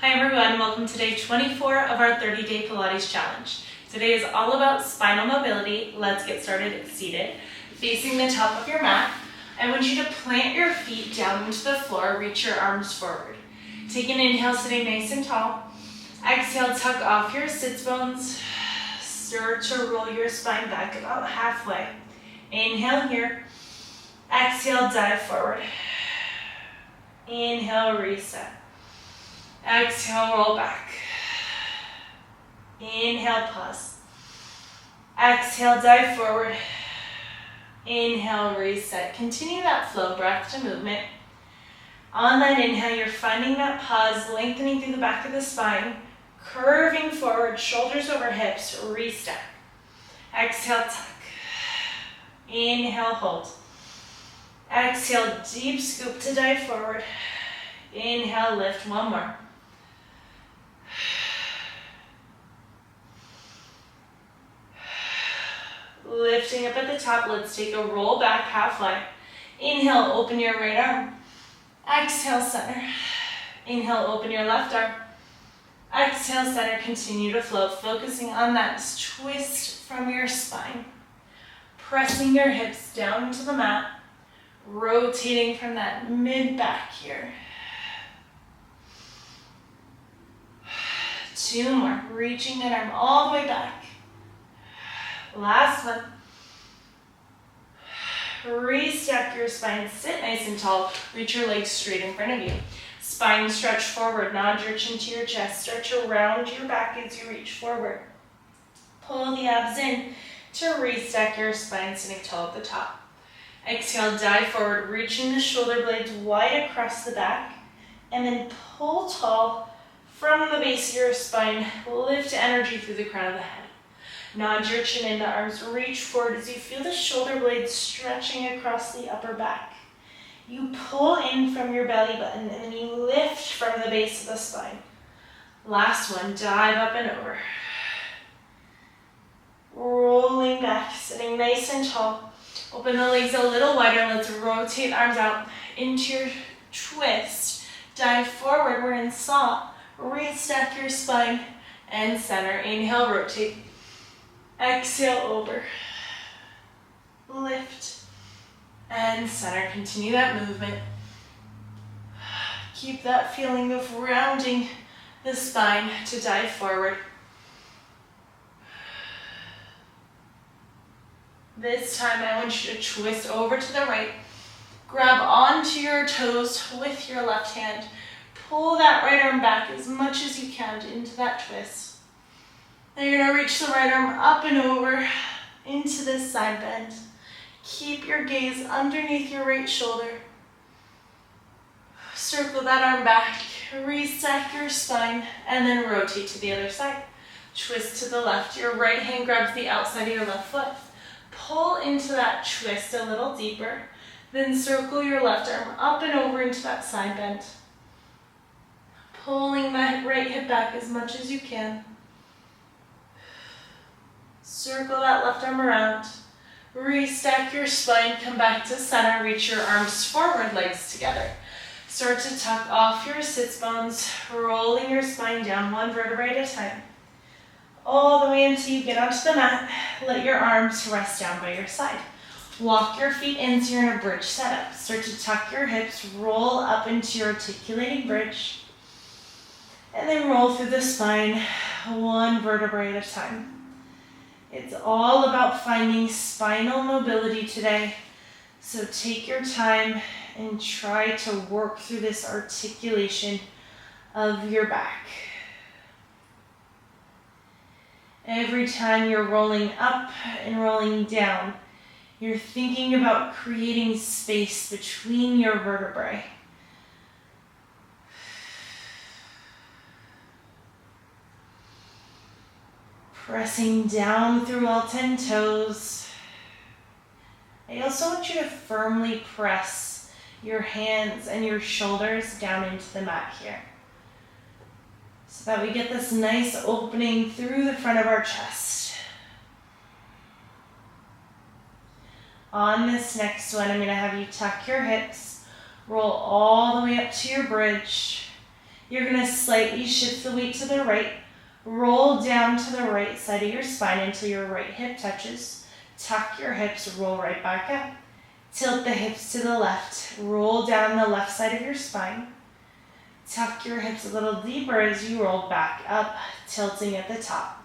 Hi everyone, welcome to day 24 of our 30-day Pilates challenge. Today is all about spinal mobility. Let's get started seated. Facing the top of your mat, I want you to plant your feet down into the floor, reach your arms forward. Take an inhale, sitting nice and tall. Exhale, tuck off your sits bones. Start to roll your spine back about halfway. Inhale here. Exhale, dive forward. Inhale, reset. Exhale, roll back. Inhale, pause. Exhale, dive forward. Inhale, reset. Continue that flow, breath to movement. On that inhale, you're finding that pause, lengthening through the back of the spine, curving forward, shoulders over hips, reset. Exhale, tuck. Inhale, hold. Exhale, deep scoop to dive forward. Inhale, lift, one more. Lifting up at the top, let's take a roll back halfway. Inhale, open your right arm. Exhale, center. Inhale, open your left arm. Exhale, center, continue to float, focusing on that twist from your spine. Pressing your hips down into the mat, rotating from that mid-back here. Two more, reaching that arm all the way back. Last one. Restack your spine, sit nice and tall, reach your legs straight in front of you. Spine stretch forward, nod your chin to your chest, stretch around your back as you reach forward. Pull the abs in to restack your spine, sitting tall at the top. Exhale, dive forward, reaching the shoulder blades wide across the back, and then pull tall from the base of your spine, lift energy through the crown of the head. Nod your chin into arms, reach forward as you feel the shoulder blades stretching across the upper back. You pull in from your belly button and then you lift from the base of the spine. Last one, dive up and over. Rolling back, sitting nice and tall. Open the legs a little wider, let's rotate arms out into your twist. Dive forward, we're in saw. Restack your spine and center. Inhale, rotate. Exhale, over. Lift and center. Continue that movement. Keep that feeling of rounding the spine to dive forward. This time I want you to twist over to the right. Grab onto your toes with your left hand. Pull that right arm back as much as you can into that twist. Now you're going to reach the right arm up and over into this side bend. Keep your gaze underneath your right shoulder. Circle that arm back, reset your spine, and then rotate to the other side. Twist to the left. Your right hand grabs the outside of your left foot. Pull into that twist a little deeper. Then circle your left arm up and over into that side bend. Pulling that right hip back as much as you can. Circle that left arm around. Restack your spine, come back to center, reach your arms forward, legs together. Start to tuck off your sits bones, rolling your spine down one vertebrae at a time. All the way until you get onto the mat. Let your arms rest down by your side. Walk your feet in so you're in a bridge setup. Start to tuck your hips, roll up into your articulating bridge. And then roll through the spine, one vertebrae at a time. It's all about finding spinal mobility today. So take your time and try to work through this articulation of your back. Every time you're rolling up and rolling down, you're thinking about creating space between your vertebrae. Pressing down through all 10 toes. I also want you to firmly press your hands and your shoulders down into the mat here, so that we get this nice opening through the front of our chest. On this next one, I'm going to have you tuck your hips, roll all the way up to your bridge. You're gonna slightly shift the weight to the right, roll down to the right side of your spine until your right hip touches. Tuck your hips, roll right back up. Tilt the hips to the left, roll down the left side of your spine. Tuck your hips a little deeper as you roll back up, tilting at the top.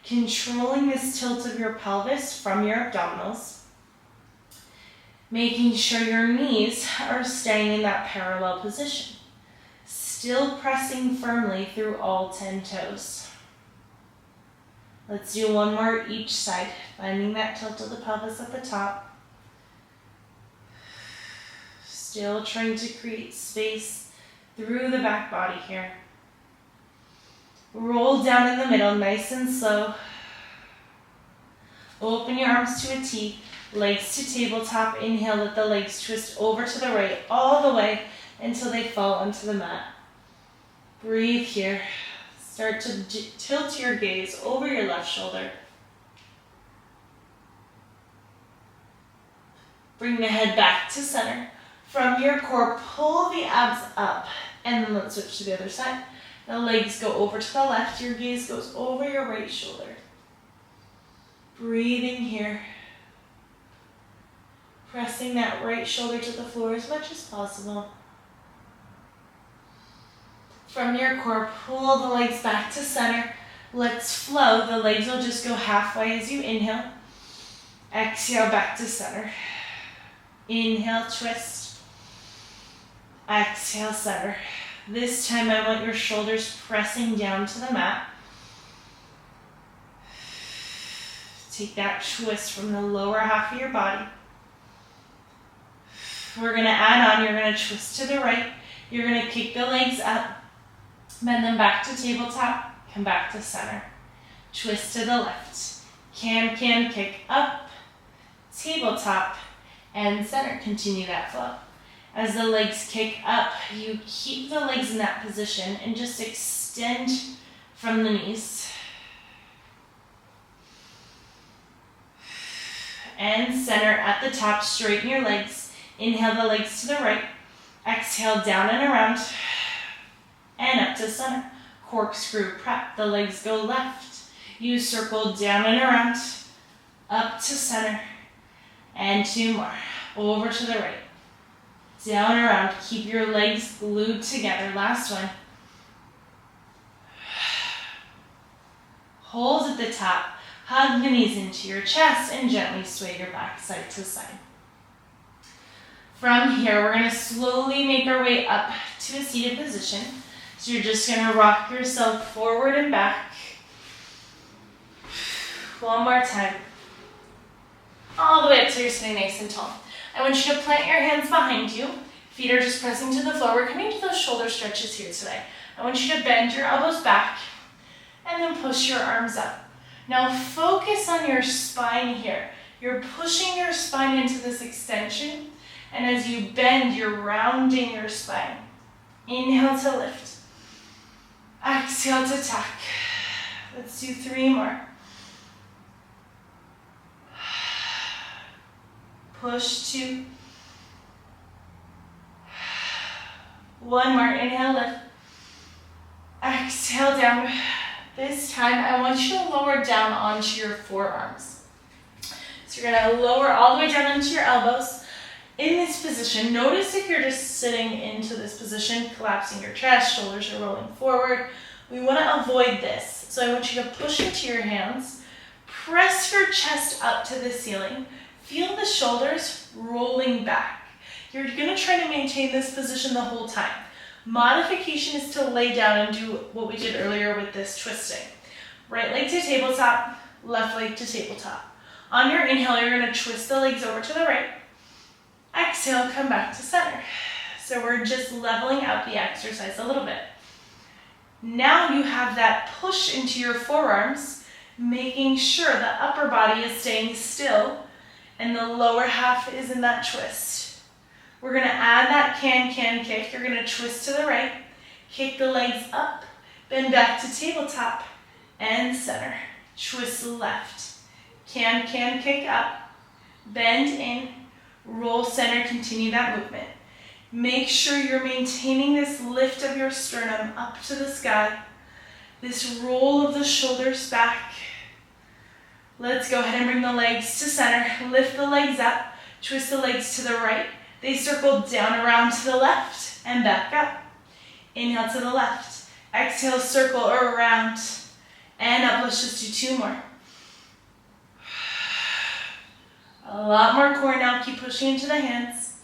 Controlling this tilt of your pelvis from your abdominals. Making sure your knees are staying in that parallel position. Still pressing firmly through all 10 toes. Let's do one more each side, finding that tilt of the pelvis at the top. Still trying to create space through the back body here. Roll down in the middle, nice and slow. Open your arms to a T, legs to tabletop. Inhale, let the legs twist over to the right all the way until they fall onto the mat. Breathe here. Start to tilt your gaze over your left shoulder. Bring the head back to center. From your core, pull the abs up, and then let's switch to the other side. The legs go over to the left, your gaze goes over your right shoulder. Breathing here. Pressing that right shoulder to the floor as much as possible. From your core, pull the legs back to center. Let's flow. The legs will just go halfway as you inhale. Exhale, back to center. Inhale, twist. Exhale, center. This time I want your shoulders pressing down to the mat. Take that twist from the lower half of your body. We're gonna add on, you're gonna twist to the right. You're gonna kick the legs up, bend them back to tabletop, come back to center. Twist to the left. Can, kick up, tabletop, and center. Continue that flow. As the legs kick up, you keep the legs in that position and just extend from the knees. And center at the top, straighten your legs. Inhale the legs to the right. Exhale down and around. And up to center. Corkscrew prep, the legs go left. You circle down and around. Up to center. And 2 more. Over to the right. Down and around. Keep your legs glued together. Last one. Hold at the top. Hug the knees into your chest and gently sway your back side to side. From here, we're going to slowly make our way up to a seated position. So you're just going to rock yourself forward and back. One more time. All the way up so you're sitting nice and tall. I want you to plant your hands behind you. Feet are just pressing to the floor. We're coming to those shoulder stretches here today. I want you to bend your elbows back and then push your arms up. Now focus on your spine here. You're pushing your spine into this extension, and as you bend, you're rounding your spine. Inhale to lift. Exhale to tuck. Let's do 3 more. Push 2. 1 more. Inhale, lift. Exhale down. This time, I want you to lower down onto your forearms. So you're going to lower all the way down into your elbows. In this position, notice if you're just sitting into this position, collapsing your chest, shoulders are rolling forward. We want to avoid this. So I want you to push into your hands. Press your chest up to the ceiling. Feel the shoulders rolling back. You're going to try to maintain this position the whole time. Modification is to lay down and do what we did earlier with this twisting. Right leg to tabletop, left leg to tabletop. On your inhale, you're going to twist the legs over to the right. Exhale, come back to center. So we're just leveling out the exercise a little bit. Now you have that push into your forearms, making sure the upper body is staying still and the lower half is in that twist. We're going to add that can kick. You're going to twist to the right, kick the legs up, bend back to tabletop, and center. Twist left. Can kick up, bend in, roll center, continue that movement. Make sure you're maintaining this lift of your sternum up to the sky, this roll of the shoulders back. Let's go ahead and bring the legs to center. Lift the legs up, twist the legs to the right. They circle down around to the left and back up. Inhale to the left. Exhale, circle around and up. Let's just do 2 more. A lot more core now. Keep pushing into the hands.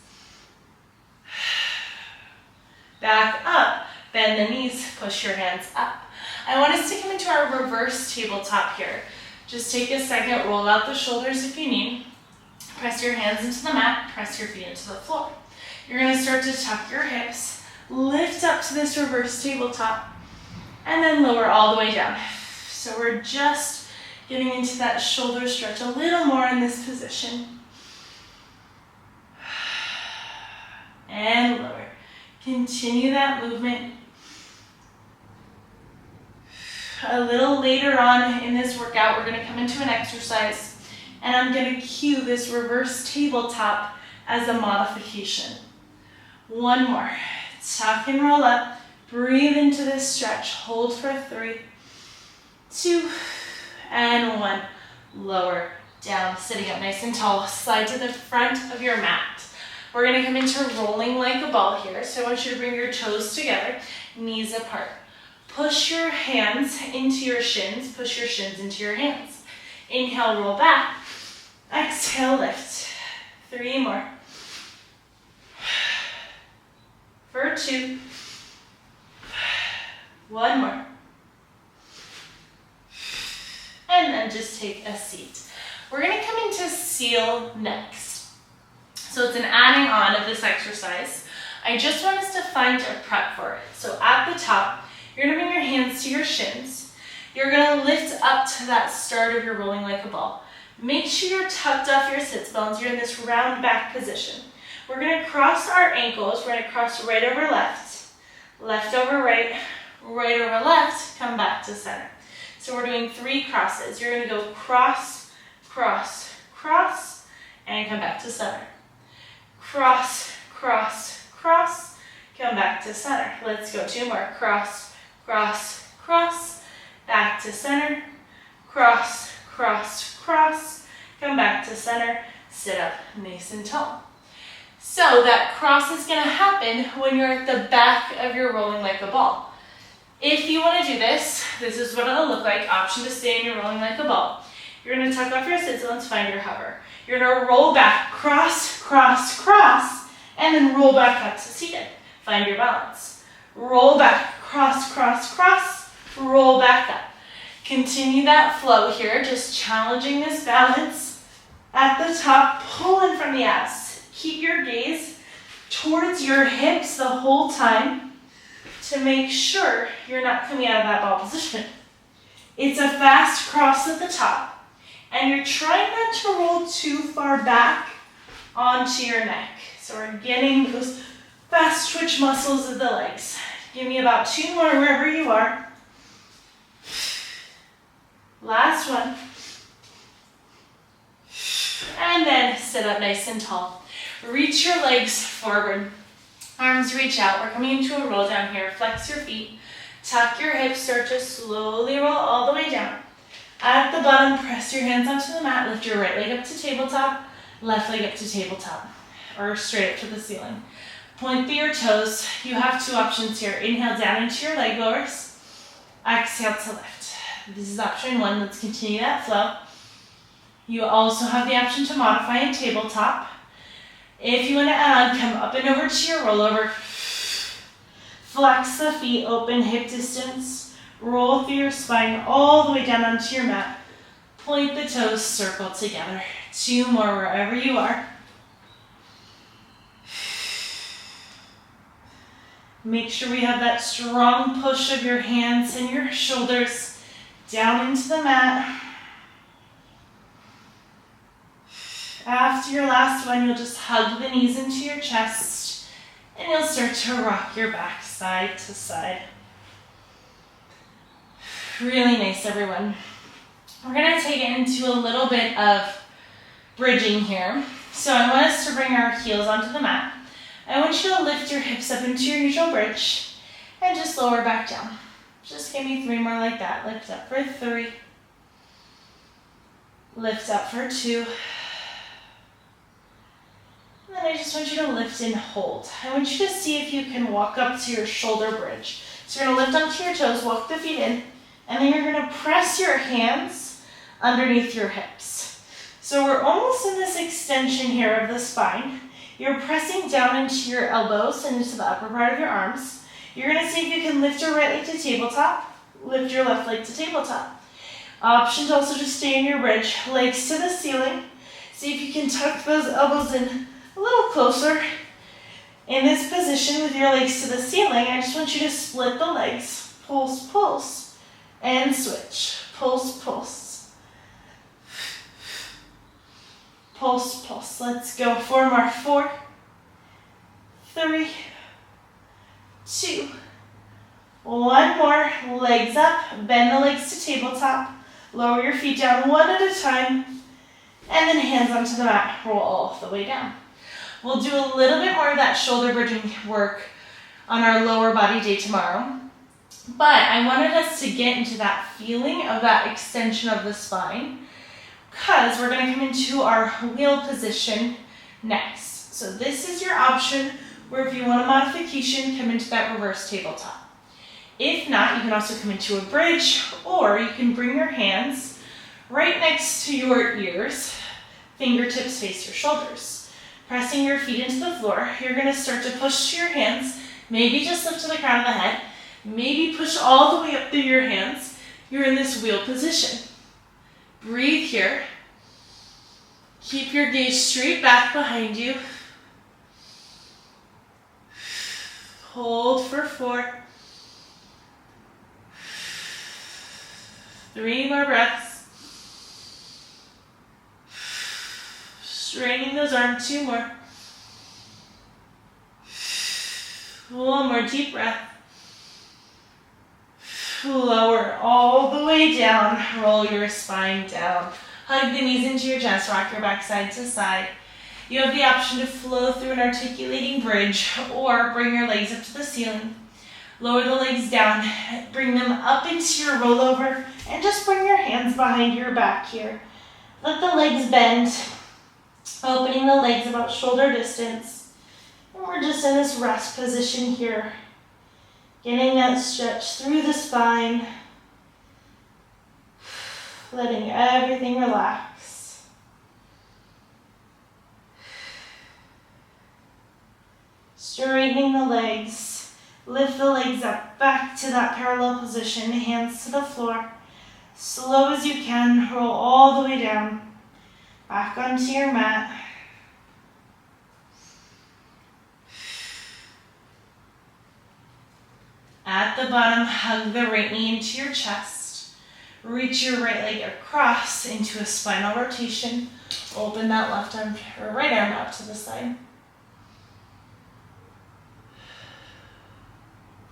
Back up. Bend the knees. Push your hands up. I want us to come into our reverse tabletop here. Just take a second, roll out the shoulders if you need. Press your hands into the mat, press your feet into the floor. You're gonna start to tuck your hips, lift up to this reverse tabletop, and then lower all the way down. So we're just getting into that shoulder stretch a little more in this position. And lower. Continue that movement. A little later on in this workout, we're going to come into an exercise, and I'm going to cue this reverse tabletop as a modification. 1 more. Tuck and roll up. Breathe into this stretch. Hold for 3, 2, and 1. Lower down, sitting up nice and tall. Slide to the front of your mat. We're going to come into rolling like a ball here. So I want you to bring your toes together, knees apart. Push your hands into your shins. Push your shins into your hands. Inhale, roll back. Exhale, lift. 3 more. For 2. 1 more. And then just take a seat. We're going to come into seal next. So it's an adding on of this exercise. I just want us to find a prep for it. So at the top, you're going to bring your hands to your shins. You're going to lift up to that start of your rolling like a ball. Make sure you're tucked off your sits bones. You're in this round back position. We're going to cross our ankles. We're going to cross right over left, left over right, right over left, come back to center. So we're doing 3 crosses. You're going to go cross, cross, cross, and come back to center. Cross, cross, cross, come back to center. Let's go 2 more. Cross, cross, cross, back to center, cross, cross, cross, come back to center, sit up nice and tall. So that cross is going to happen when you're at the back of your rolling like a ball. If you want to do this, this is what it'll look like. Option to stay in your rolling like a ball. You're going to tuck off your sits bones, find your hover. You're going to roll back, cross, cross, cross, and then roll back up to seated. Find your balance. Roll back, cross, cross, cross, roll back up. Continue that flow here, just challenging this balance. At the top, pull in from the abs. Keep your gaze towards your hips the whole time to make sure you're not coming out of that ball position. It's a fast cross at the top, and you're trying not to roll too far back onto your neck. So we're getting those fast twitch muscles of the legs. Give me about 2 more wherever you are. Last one. And then sit up nice and tall. Reach your legs forward. Arms reach out. We're coming into a roll down here. Flex your feet. Tuck your hips. Start to slowly roll all the way down. At the bottom, press your hands onto the mat. Lift your right leg up to tabletop. Left leg up to tabletop. Or straight up to the ceiling. Point through your toes. You have 2 options here. Inhale down into your leg lowers. Exhale to lift. This is option 1. Let's continue that flow. You also have the option to modify in tabletop. If you want to add on, come up and over to your rollover. Flex the feet, open hip distance. Roll through your spine all the way down onto your mat. Point the toes, circle together. 2 more wherever you are. Make sure we have that strong push of your hands and your shoulders down into the mat. After your last one, you'll just hug the knees into your chest and you'll start to rock your back side to side. Really nice, everyone. We're going to take it into a little bit of bridging here. So I want us to bring our heels onto the mat. I want you to lift your hips up into your neutral bridge and just lower back down. Just give me 3 more like that. Lift up for 3. Lift up for 2. And then I just want you to lift and hold. I want you to see if you can walk up to your shoulder bridge. So you're going to lift onto your toes, walk the feet in, and then you're going to press your hands underneath your hips. So we're almost in this extension here of the spine. You're pressing down into your elbows and into the upper part of your arms. You're going to see if you can lift your right leg to tabletop, lift your left leg to tabletop. Option to also just stay in your bridge, legs to the ceiling. See if you can tuck those elbows in a little closer. In this position with your legs to the ceiling, I just want you to split the legs, pulse, pulse, and switch. Pulse, pulse. Pulse, pulse. Let's go 4 more. 4, 3, 2, 1 more. Legs up, bend the legs to tabletop. Lower your feet down 1 at a time, and then hands onto the mat. Roll all the way down. We'll do a little bit more of that shoulder bridging work on our lower body day tomorrow. But I wanted us to get into that feeling of that extension of the spine because we're going to come into our wheel position next. So this is your option where if you want a modification, come into that reverse tabletop. If not, you can also come into a bridge, or you can bring your hands right next to your ears, fingertips face your shoulders. Pressing your feet into the floor, you're going to start to push to your hands, maybe just lift to the crown of the head, maybe push all the way up through your hands. You're in this wheel position. Breathe here. Keep your gaze straight back behind you. Hold for 4. 3 more breaths. Straining those arms. 2 more. 1 more deep breath. Lower all the way down. Roll your spine down. Hug the knees into your chest. Rock your back side to side. You have the option to flow through an articulating bridge or bring your legs up to the ceiling. Lower the legs down. Bring them up into your rollover and just bring your hands behind your back here. Let the legs bend. Opening the legs about shoulder distance. And we're just in this rest position here. Getting that stretch through the spine. Letting everything relax. Straightening the legs. Lift the legs up back to that parallel position. Hands to the floor. Slow as you can. Roll all the way down. Back onto your mat. At the bottom, hug the right knee into your chest. Reach your right leg across into a spinal rotation. Open that left arm or right arm out to the side.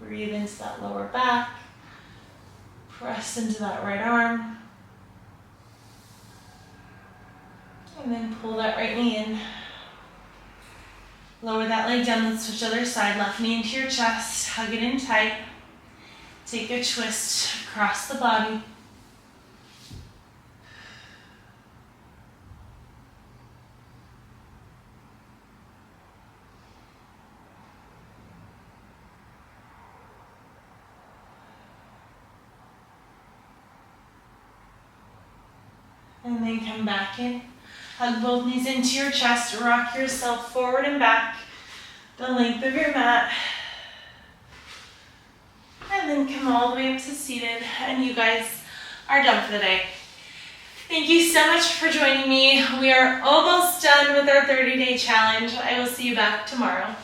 Breathe into that lower back. Press into that right arm. And then pull that right knee in. Lower that leg down. Let's switch other side. Left knee into your chest. Hug it in tight. Take a twist across the body. And then come back in. Hug both knees into your chest. Rock yourself forward and back the length of your mat. And then come all the way up to seated. And you guys are done for the day. Thank you so much for joining me. We are almost done with our 30-day challenge. I will see you back tomorrow.